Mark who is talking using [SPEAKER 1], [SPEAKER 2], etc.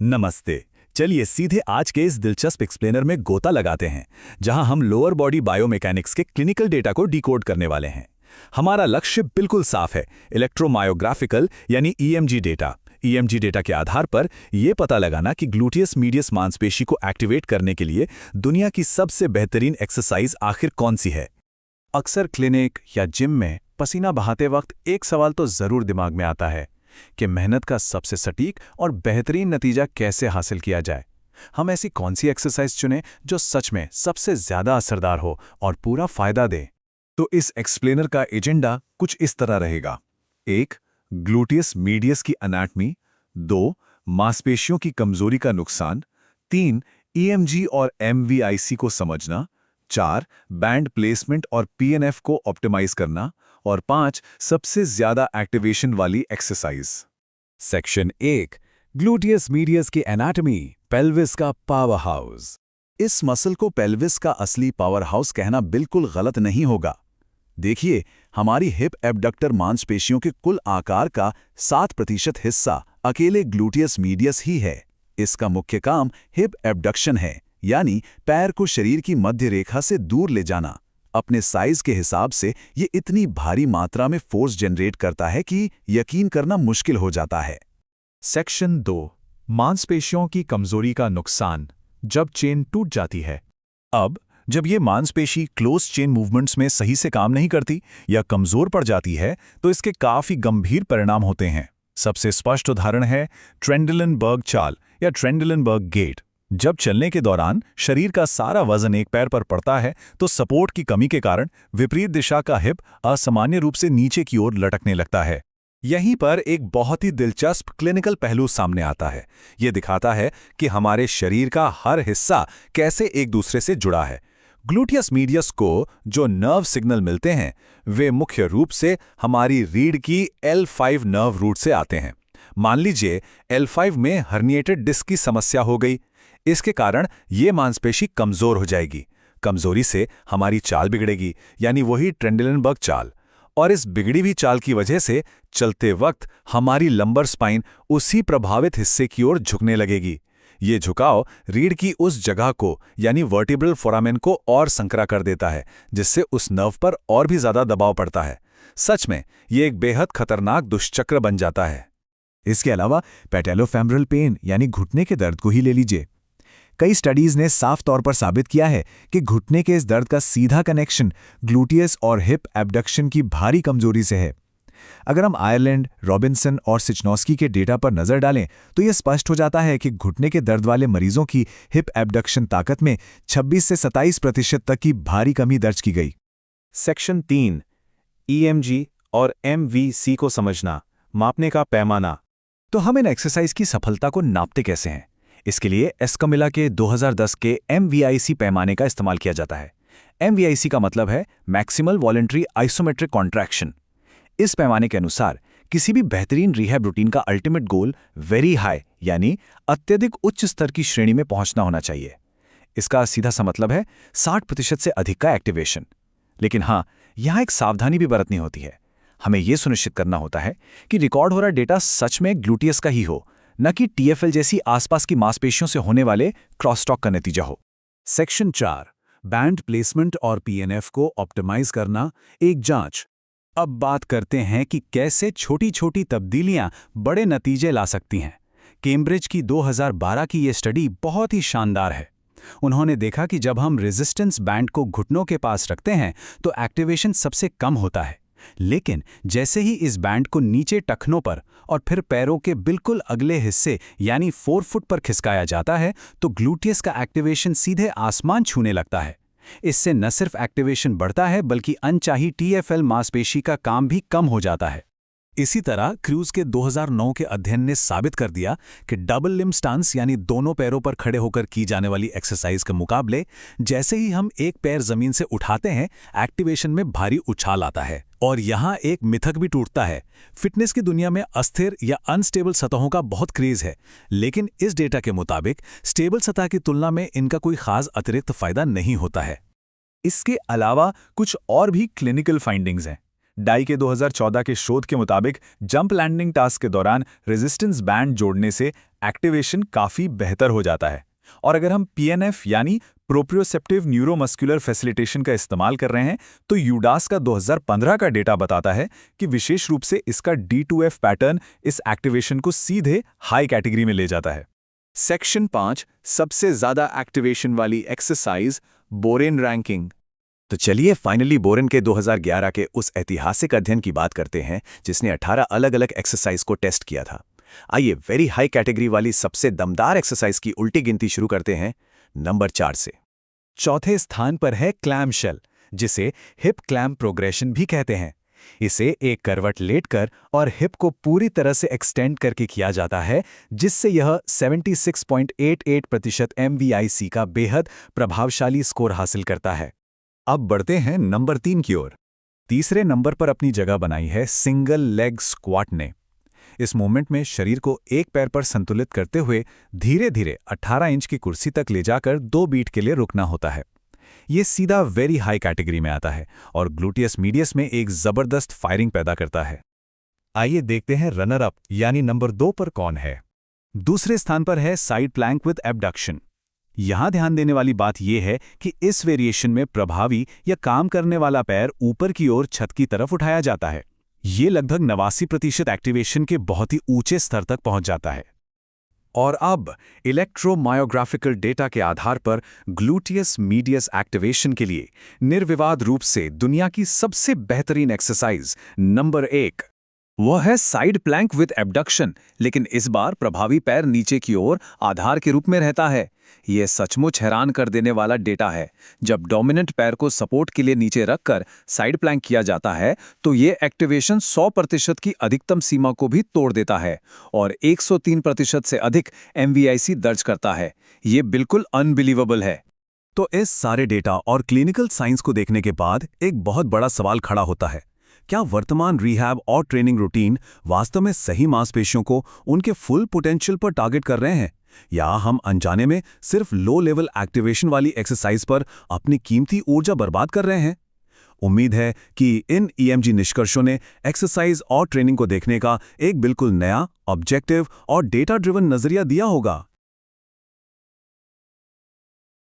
[SPEAKER 1] नमस्ते। चलिए सीधे आज के इस दिलचस्प एक्सप्लेनर में गोता लगाते हैं, जहां हम लोअर बॉडी बायोमैकेनिक्स के क्लिनिकल डेटा को डिकोड करने वाले हैं। हमारा लक्ष्य बिल्कुल साफ है, इलेक्ट्रोमायोग्राफिकल यानी ईएमजी डेटा। ईएमजी डेटा के आधार पर यह पता लगाना कि ग्लूटियस मीडियस मांसपेशी को एक्टिवेट करने के लिए दुनिया की सबसे बेहतरीन एक्सरसाइज आखिर कौन सी है।
[SPEAKER 2] अक्सर क्लिनिक या जिम में पसीना बहाते वक्त एक सवाल तो जरूर दिमाग में आता है कि मेहनत का सबसे सटीक और बेहतरीन नतीजा कैसे हासिल किया जाए। हम ऐसी कौन सी एक्सरसाइज चुनें जो सच में सबसे ज्यादा असरदार हो और पूरा फायदा दे।
[SPEAKER 3] तो इस एक्सप्लेनर का एजेंडा कुछ इस तरह रहेगा। 1. ग्लूटियस मीडियस की एनाटमी। 2. मांसपेशियों की कमजोरी का नुकसान। 3. ईएमजी और एमवीआईसी को समझना। 4. बैंड प्लेसमेंट और पीएनएफ को ऑप्टिमाइज करना। और 5. सबसे ज्यादा एक्टिवेशन वाली एक्सरसाइज।
[SPEAKER 4] सेक्शन 1, ग्लूटियस मीडियस की एनाटमी, पेल्विस का पावर हाउस।
[SPEAKER 1] इस मसल को पेल्विस का असली पावर हाउस कहना बिल्कुल गलत नहीं होगा। देखिए, हमारी हिप एब्डक्टर मांसपेशियों के कुल आकार का 7% हिस्सा अकेले ग्लूटियस मीडियस ही है। इसका मुख्य काम हिप एब्डक्शन है, यानी पैर को शरीर की मध्य रेखा से दूर ले जाना। अपने साइज के हिसाब से ये इतनी भारी मात्रा में फोर्स जनरेट करता है कि यकीन करना मुश्किल हो जाता है।
[SPEAKER 2] सेक्शन 2, मांसपेशियों की कमजोरी का नुकसान, जब चेन टूट जाती है।
[SPEAKER 3] अब जब ये मांसपेशी क्लोज चेन मूवमेंट्स में सही से काम नहीं करती या कमजोर पड़ जाती है, तो इसके काफी गंभीर परिणाम होते हैं। सबसे स्पष्ट उदाहरण है ट्रेंडलनबर्ग चाल या ट्रेंडलनबर्ग गेट। जब चलने के दौरान शरीर का सारा वजन एक पैर पर पड़ता है, तो सपोर्ट की कमी के कारण विपरीत दिशा का हिप असामान्य रूप से नीचे की ओर लटकने लगता है।
[SPEAKER 4] यहीं पर एक बहुत ही दिलचस्प क्लिनिकल पहलू सामने आता है। यह दिखाता है कि हमारे शरीर का हर हिस्सा कैसे एक दूसरे से जुड़ा है। ग्लूटियस मीडियस को जो नर्व सिग्नल मिलते हैं, वे मुख्य रूप से हमारी रीढ़ की L5 नर्व रूट से आते हैं। मान लीजिए L5 में हर्निएटेड डिस्क की समस्या हो गई। इसके कारण ये मांसपेशी कमजोर हो जाएगी। कमजोरी से हमारी चाल बिगड़ेगी, यानी वही ट्रेंडलनबर्ग चाल। और इस बिगड़ी हुई चाल की वजह से चलते वक्त हमारी लंबर स्पाइन उसी प्रभावित हिस्से की ओर झुकने लगेगी। ये झुकाव रीढ़ की उस जगह को, यानी वर्टिब्रल फोरामेन को और संकरा कर देता है, जिससे उस नर्व पर और भी ज्यादा दबाव पड़ता है। सच में ये एक बेहद खतरनाक दुष्चक्र बन जाता है।
[SPEAKER 3] इसके अलावा पैटेलोफेमरल पेन यानी घुटने के दर्द को ही ले लीजिए। कई स्टडीज ने साफ तौर पर साबित किया है कि घुटने के इस दर्द का सीधा कनेक्शन ग्लूटियस और हिप एब्डक्शन की भारी कमजोरी से है। अगर हम आयरलैंड, रॉबिन्सन और सिचनॉस्की के डेटा पर नजर डालें, तो यह स्पष्ट हो जाता है कि घुटने के दर्द वाले मरीजों की हिप एब्डक्शन ताकत में 26 से 27% तक की भारी कमी दर्ज की गई।
[SPEAKER 2] सेक्शन 3, ईएमजी और एमवीसी को समझना, मापने का पैमाना।
[SPEAKER 4] तो हम इन एक्सरसाइज की सफलता को नापते कैसे हैं? इसके लिए एस्कामिला के 2010 के एमवीआईसी पैमाने का इस्तेमाल किया जाता है। एमवीआईसी का मतलब है मैक्सिमल वॉलंटरी आइसोमेट्रिक कॉन्ट्रैक्शन। इस पैमाने के अनुसार किसी भी बेहतरीन रिहैब रूटीन का अल्टीमेट गोल वेरी हाई, यानी अत्यधिक उच्च स्तर की श्रेणी में पहुंचना होना चाहिए। इसका सीधा सा मतलब है 60% से अधिक का एक्टिवेशन। लेकिन हाँ, यहां एक सावधानी भी बरतनी होती है। हमें यह सुनिश्चित करना होता है कि रिकॉर्ड हो रहा डेटा सच में ग्लूटियस का ही हो, न कि टीएफएल जैसी आसपास की मांसपेशियों से होने वाले क्रॉसटॉक का नतीजा हो।
[SPEAKER 1] सेक्शन 4, बैंड प्लेसमेंट और पीएनएफ को ऑप्टिमाइज करना, एक जांच। अब बात करते हैं कि कैसे छोटी छोटी तब्दीलियां बड़े नतीजे ला सकती हैं। कैम्ब्रिज की 2012 की ये स्टडी बहुत ही शानदार है। उन्होंने देखा कि जब हम रेजिस्टेंस बैंड को घुटनों के पास रखते हैं तो एक्टिवेशन सबसे कम होता है, लेकिन जैसे ही इस बैंड को नीचे टखनों पर और फिर पैरों के बिल्कुल अगले हिस्से यानी फोरफुट पर खिसकाया जाता है, तो ग्लूटियस का एक्टिवेशन सीधे आसमान छूने लगता है। इससे न सिर्फ एक्टिवेशन बढ़ता है, बल्कि अनचाही टीएफएल मांसपेशी का काम भी कम हो जाता है। इसी तरह क्रूज के 2009 के अध्ययन ने साबित कर दिया कि डबल लिम्ब स्टांस यानी दोनों पैरों पर खड़े होकर की जाने वाली एक्सरसाइज के मुकाबले जैसे ही हम एक पैर जमीन से उठाते हैं, एक्टिवेशन में भारी उछाल आता है। और यहाँ एक मिथक भी टूटता है। फिटनेस की दुनिया में अस्थिर या अनस्टेबल सतहों का बहुत क्रेज है, लेकिन इस डेटा के मुताबिक स्टेबल सतह की तुलना में इनका कोई खास अतिरिक्त फायदा नहीं होता है।
[SPEAKER 3] इसके अलावा कुछ और भी क्लिनिकल फाइंडिंग्स हैं।
[SPEAKER 2] डाई के 2014 के शोध के मुताबिक जंप लैंडिंग टास्क के दौरान रेजिस्टेंस बैंड जोड़ने से एक्टिवेशन काफ़ी बेहतर हो जाता है। और अगर हम PNF यानी प्रोप्रियोसेप्टिव न्यूरोमस्कुलर फैसिलिटेशन का इस्तेमाल कर रहे हैं तो यूडास का 2015 का डेटा बताता है कि विशेष रूप से इसका D2F पैटर्न इस एक्टिवेशन को सीधे हाई कैटेगरी में ले जाता है।
[SPEAKER 1] सेक्शन 5 सबसे ज्यादा एक्टिवेशन वाली एक्सरसाइज, बोरेन रैंकिंग।
[SPEAKER 3] तो चलिए फाइनली बोरेन के 2011 के उस ऐतिहासिक अध्ययन की बात करते हैं जिसने 18 अलग अलग एक्सरसाइज को टेस्ट किया था। आइए वेरी हाई कैटेगरी वाली सबसे दमदार एक्सरसाइज की उल्टी गिनती शुरू करते हैं नंबर 4 से।
[SPEAKER 1] चौथे स्थान पर है क्लैम शेल, जिसे हिप क्लैम प्रोग्रेशन भी कहते हैं। इसे एक करवट लेटकर और हिप को पूरी तरह से एक्सटेंड करके किया जाता है, जिससे यह 76.88% MVIC का बेहद प्रभावशाली स्कोर हासिल करता है।
[SPEAKER 2] अब बढ़ते हैं नंबर 3 की ओर। तीसरे नंबर पर अपनी जगह बनाई है सिंगल लेग स्क्वाट ने। इस मूवमेंट में शरीर को एक पैर पर संतुलित करते हुए धीरे धीरे 18 इंच की कुर्सी तक ले जाकर 2 बीट के लिए रुकना होता है। ये सीधा वेरी हाई कैटेगरी में आता है और ग्लूटियस मीडियस में एक जबरदस्त फायरिंग पैदा करता है।
[SPEAKER 1] आइए देखते हैं रनर अप यानी नंबर 2 पर कौन है।
[SPEAKER 2] दूसरे स्थान पर है साइड प्लैंक विद एबडक्शन। यहां ध्यान देने वाली बात यह है कि इस वेरिएशन में प्रभावी या काम करने वाला पैर ऊपर की ओर छत की तरफ उठाया जाता है। ये लगभग 89% एक्टिवेशन के बहुत ही ऊंचे स्तर तक पहुंच जाता है।
[SPEAKER 1] और अब इलेक्ट्रोमायोग्राफिकल डेटा के आधार पर ग्लूटियस मीडियस एक्टिवेशन के लिए निर्विवाद रूप से दुनिया की सबसे बेहतरीन एक्सरसाइज नंबर 1 वह है साइड प्लैंक विद एबडक्शन, लेकिन इस बार प्रभावी पैर नीचे की ओर आधार के रूप में रहता है। यह सचमुच हैरान कर देने वाला डेटा है। जब डोमिनेंट पैर को सपोर्ट के लिए नीचे रखकर साइड प्लैंक किया जाता है तो ये एक्टिवेशन 100% की अधिकतम सीमा को भी तोड़ देता है और 103% से अधिक MVIC दर्ज करता है। ये बिल्कुल अनबिलीवेबल है।
[SPEAKER 2] तो इस सारे डेटा और क्लिनिकल साइंस को देखने के बाद एक बहुत बड़ा सवाल खड़ा होता है, क्या वर्तमान रिहैब और ट्रेनिंग रूटीन वास्तव में सही मांसपेशियों को उनके फुल पोटेंशियल पर टारगेट कर रहे हैं, या हम अनजाने में सिर्फ लो लेवल एक्टिवेशन वाली एक्सरसाइज पर अपनी कीमती ऊर्जा बर्बाद कर रहे हैं? उम्मीद है कि इन EMG निष्कर्षों ने एक्सरसाइज और ट्रेनिंग को देखने का एक बिल्कुल नया, ऑब्जेक्टिव और डेटा ड्रिवन नजरिया दिया होगा।